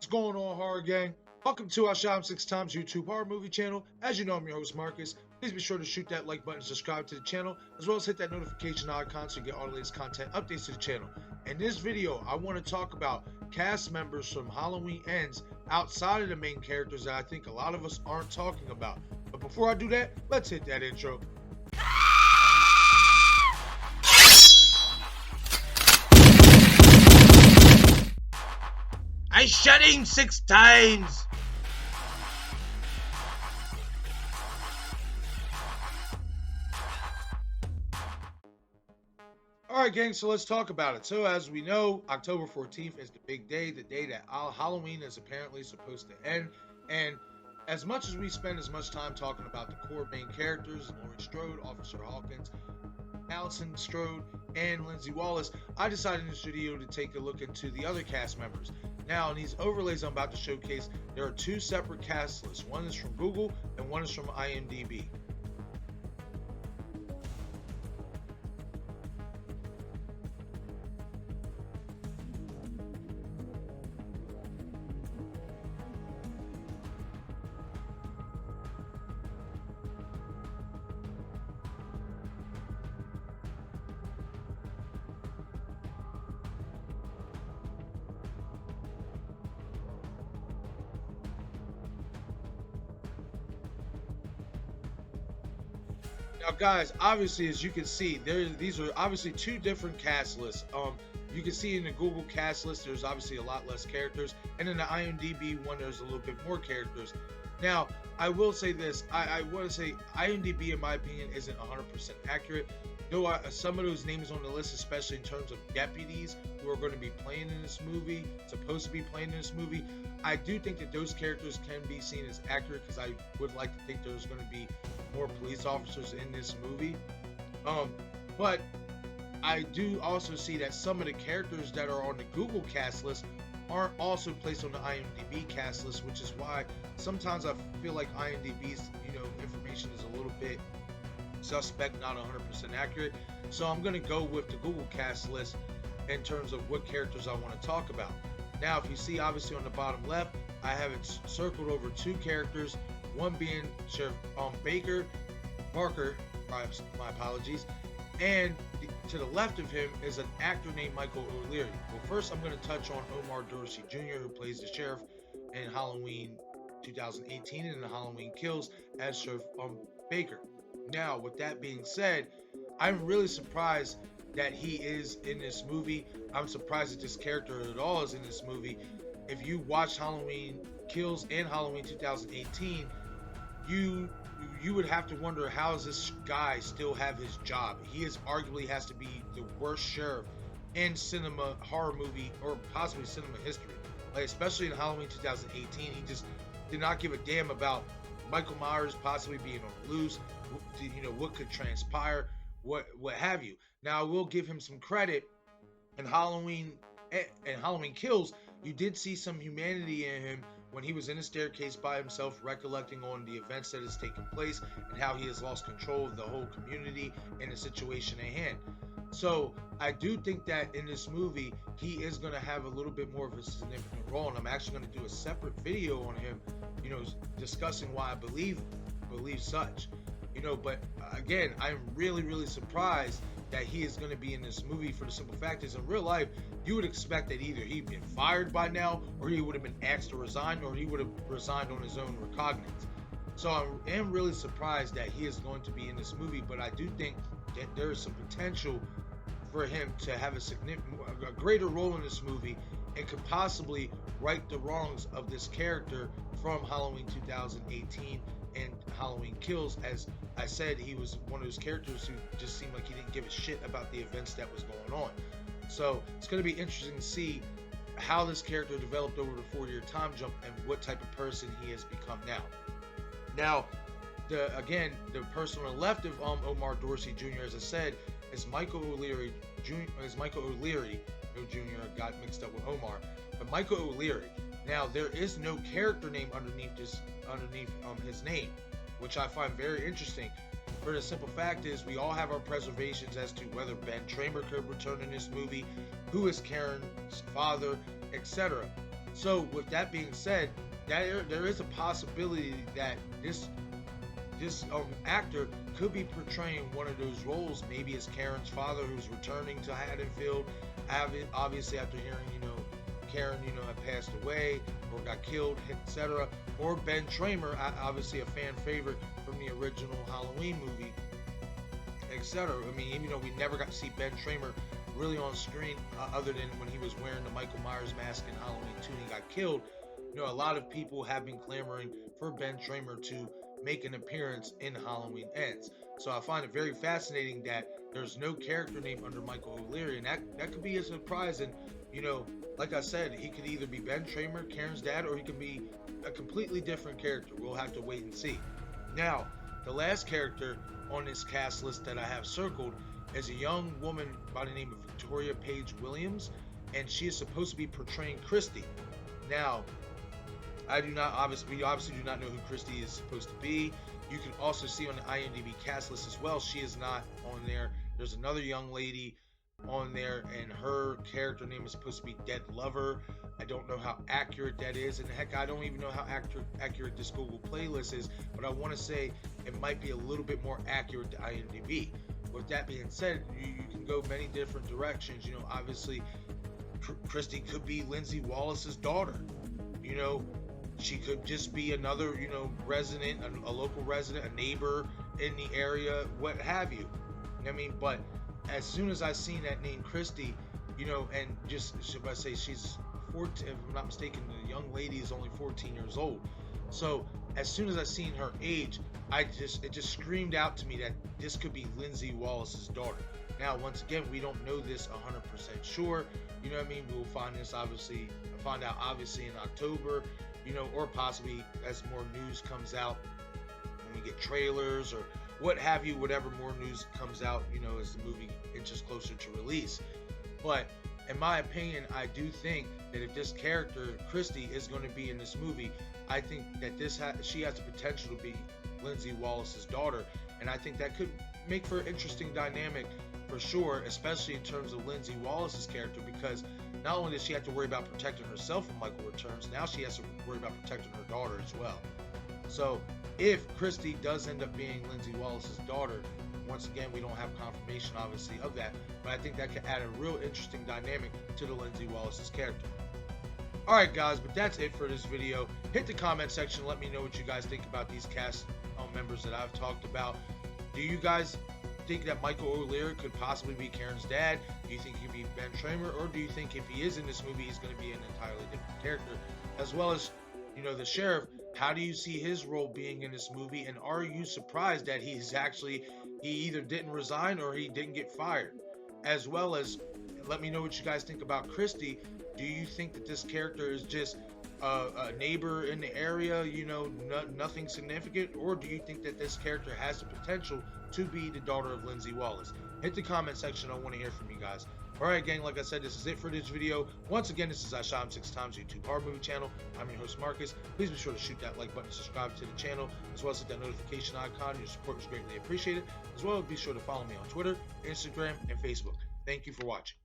What's going on, horror gang? Welcome to our Shot 'em Six Times YouTube horror movie channel. As you know, I'm your host Marcus. Please be sure to shoot that like button, subscribe to the channel, as well as hit that notification icon so you get all the latest content updates to the channel. In this video, I want to talk about cast members from Halloween Ends outside of the main characters that I think a lot of us aren't talking about. But before I do that, let's hit that intro. I shot him 6 times. Alright gang, so let's talk about it. So as we know, October 14th is the big day, the day that Halloween is apparently supposed to end. And as much as we spend as much time talking about the core main characters, Laurie Strode, Officer Hawkins, Alison Strode, and Lindsay Wallace, I decided in this video to take a look into the other cast members. Now, in these overlays I'm about to showcase, there are two separate cast lists. One is from Google and one is from IMDb. Now, guys, obviously, as you can see, these are obviously two different cast lists. You can see in the Google cast list, there's obviously a lot less characters, and in the IMDb one, there's a little bit more characters. Now, I will say this: I want to say IMDb, in my opinion, isn't 100% accurate. Though some of those names on the list, especially in terms of deputies who are going to be playing in this movie, supposed to be playing in this movie, I do think that those characters can be seen as accurate because I would like to think there's going to be more police officers in this movie. But I do also see that some of the characters that are on the Google cast list aren't also placed on the IMDb cast list, which is why sometimes I feel like IMDb's information is a little bit suspect, not 100% accurate. So I'm going to go with the Google cast list in terms of what characters I want to talk about. Now, if you see obviously on the bottom left, I have it circled over two characters, one being Sheriff Barker, my apologies, and to the left of him is an actor named Michael O'Leary. Well, first I'm going to touch on Omar Dorsey Jr., who plays the sheriff in Halloween 2018 and in the Halloween Kills as Sheriff Baker. Now, with that being said, I'm really surprised that he is in this movie. I'm surprised that this character at all is in this movie. If you watched Halloween Kills and Halloween 2018, you would have to wonder, how does this guy still have his job? He arguably has to be the worst sheriff in cinema, horror movie, or possibly cinema history. Like, especially in Halloween 2018, he just did not give a damn about Michael Myers possibly being on the loose, what could transpire, what have you. Now, I will give him some credit. In Halloween Kills, you did see some humanity in him when he was in a staircase by himself, recollecting on the events that has taken place and how he has lost control of the whole community and the situation at hand. So I do think that in this movie, he is going to have a little bit more of a significant role, and I'm actually going to do a separate video on him, discussing why I believe such. But again, I'm really surprised that he is going to be in this movie, for the simple fact is, in real life, you would expect that either he'd been fired by now, or he would have been asked to resign, or he would have resigned on his own recognizance. So I am really surprised that he is going to be in this movie, but I do think that there is some potential for him to have a greater role in this movie, and could possibly right the wrongs of this character from Halloween 2018 and Halloween Kills. As I said, he was one of those characters who just seemed like he didn't give a shit about the events that was going on. So it's going to be interesting to see how this character developed over the 4-year time jump and what type of person he has become now. Now, the person on the left of Omar Dorsey Jr., as I said, is Michael O'Leary Jr. I got mixed up with Omar, but Michael O'Leary. Now, there is no character name underneath his name, which I find very interesting. For the simple fact is, we all have our reservations as to whether Ben Tramer could return in this movie, who is Karen's father, etc. So with that being said, there is a possibility that this actor could be portraying one of those roles. Maybe it's Karen's father who's returning to Haddonfield, obviously after hearing, Karen, had passed away or got killed, etc. Or Ben Tramer, obviously a fan favorite from the original Halloween movie, etc. I mean, even though we never got to see Ben Tramer really on screen, other than when he was wearing the Michael Myers mask in Halloween 2 and he got killed, a lot of people have been clamoring for Ben Tramer to make an appearance in Halloween Ends. So I find it very fascinating that there's no character name under Michael O'Leary, and that could be a surprise. And like I said, he could either be Ben Tramer, Karen's dad, or he could be a completely different character. We'll have to wait and see. Now, the last character on this cast list that I have circled is a young woman by the name of Victoria Paige Williams, and she is supposed to be portraying Christy. Now, we obviously do not know who Christy is supposed to be. You can also see on the IMDb cast list as well, she is not on there. There's another young lady on there, and her character name is supposed to be Dead Lover. I don't know how accurate that is, and heck, I don't even know how accurate this Google playlist is, but I want to say it might be a little bit more accurate to IMDb. With that being said, you can go many different directions. Obviously, Christy could be Lindsay Wallace's daughter. She could just be another, resident, a local resident, a neighbor in the area, what have you. But as soon as I seen that name Christy, and just, should I say, she's 14, if I'm not mistaken, the young lady is only 14 years old. So as soon as I seen her age, it just screamed out to me that this could be Lindsay Wallace's daughter. Now, once again, we don't know this 100% sure. We'll find out obviously in October, or possibly as more news comes out, when we get trailers or what have you, whatever more news comes out, as the movie inches closer to release. But in my opinion, I do think that if this character, Christy, is going to be in this movie, I think that she has the potential to be Lindsay Wallace's daughter, and I think that could make for an interesting dynamic for sure, especially in terms of Lindsay Wallace's character, because not only does she have to worry about protecting herself when Michael returns, now she has to worry about protecting her daughter as well. So if Christy does end up being Lindsay Wallace's daughter, once again, we don't have confirmation obviously of that, but I think that could add a real interesting dynamic to the Lindsay Wallace's character. Alright guys, but that's it for this video. Hit the comment section, let me know what you guys think about these cast members that I've talked about. Do you guys think that Michael O'Leary could possibly be Karen's dad? Do you think he could be Ben Tramer? Or do you think if he is in this movie, he's going to be an entirely different character? As well as, the sheriff, how do you see his role being in this movie? And are you surprised that he either didn't resign or he didn't get fired? As well as, let me know what you guys think about Christy. Do you think that this character is just a neighbor in the area, nothing significant? Or do you think that this character has the potential to be the daughter of Lindsay Wallace? Hit the comment section. I want to hear from you guys. Alright gang, like I said, this is it for this video. Once again, this is I Shot Him 6 Times YouTube horror movie channel. I'm your host Marcus. Please be sure to shoot that like button, subscribe to the channel, as well as hit that notification icon. Your support is greatly appreciated. As well, be sure to follow me on Twitter, Instagram, and Facebook. Thank you for watching.